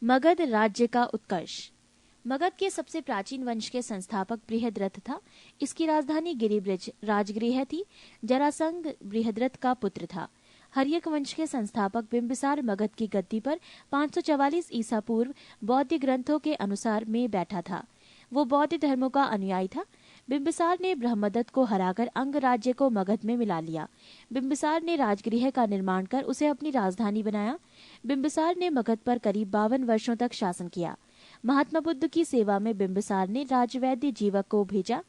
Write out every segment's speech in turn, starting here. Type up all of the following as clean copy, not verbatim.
मगध राज्य का उत्कर्ष। मगध के सबसे प्राचीन वंश के संस्थापक बृहद्रथ था। इसकी राजधानी गिरिब्रज राजगृह थी। जरासंध बृहद्रथ का पुत्र था। हर्यक वंश के संस्थापक बिंबिसार मगध की गद्दी पर 544 ईसा पूर्व बौद्ध ग्रंथों के अनुसार में बैठा था। वो बौद्ध धर्मों का अनुयायी था। बिंबिसार ने ब्रह्मदत्त को हराकर अंग राज्य को मगध में मिला लिया। बिंबिसार ने राजगृह का निर्माण कर उसे अपनी राजधानी बनाया। बिंबिसार ने मगध पर करीब 52 वर्षों तक शासन किया। महात्मा बुद्ध की सेवा में बिंबिसार ने राजवैद्य जीवक को भेजा।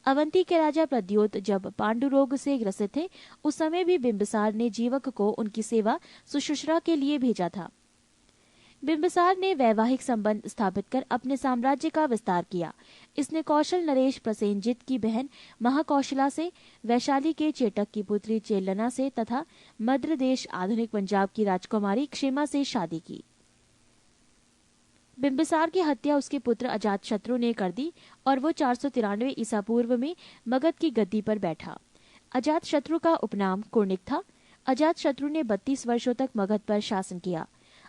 अवंती के राजा प्रद्योत जब पांडु रोग से ग्रसित थे, उस समय भी बिंबिसार ने जीवक को उनकी सेवा सुश्रूषा के लिए भेजा था। बिंबिसार ने वैवाहिक संबंध स्थापित कर अपने साम्राज्य का विस्तार किया। इसने कौशल नरेश प्रसेनजित की बहन महाकौशला से, वैशाली के चेटक की पुत्री चेलना से तथा मद्र देश आधुनिक पंजाब की राजकुमारी क्षेमा से शादी की। बिंबिसार की हत्या उसके पुत्र अजातशत्रु ने कर दी और वो 493 ईसा पूर्व में मगध की गद्दी पर बैठा। अजातशत्रु का उपनाम कुर्णिक था। अजातशत्रु ने 32 वर्षों तक मगध पर शासन किया।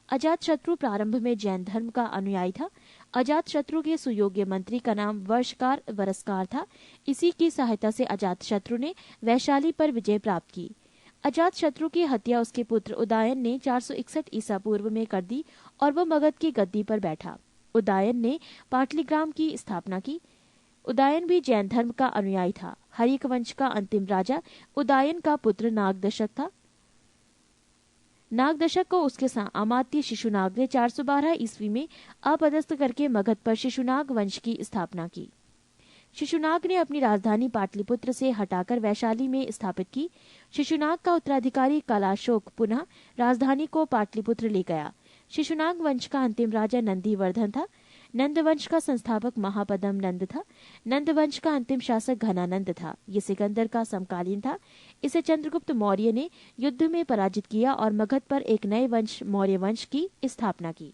अजातशत्रु प्रारंभ में जैन धर्म का अनुयायी था। अजातशत्रु के सुयोग्य मंत्री का नाम वर्षकार वरस्कार था। इसी की सहायता से अजातशत्रु ने वैशाली पर विजय प्राप्त की। अजातशत्रु की हत्या उसके पुत्र उदयन ने 461 ईसा पूर्व में कर दी और वो मगध की गद्दी पर बैठा। उदयन ने पाटलिग्राम की स्थापना की। उदयन भी जैन धर्म का अनुयायी था। हर्यक वंश का अंतिम राजा उदयन का पुत्र नागदशक था। नागदशक को उसके अमात्य शिशुनाग ने 412 ईस्वी में अपदस्थ करके मगध पर शिशुनाग वंश की स्थापना की। शिशुनाग ने अपनी राजधानी पाटलिपुत्र से हटाकर वैशाली में स्थापित की। शिशुनाग का उत्तराधिकारी कलाशोक पुनः राजधानी को पाटलिपुत्र ले गया। शिशुनाग वंश का अंतिम राजा नंदीवर्धन था। नंद वंश का संस्थापक महापदम नंद था। नंद वंश का अंतिम शासक घनानंद था। ये सिकंदर का समकालीन था। इसे चंद्रगुप्त मौर्य ने युद्ध में पराजित किया और मगध पर एक नए वंश मौर्य वंश की स्थापना की।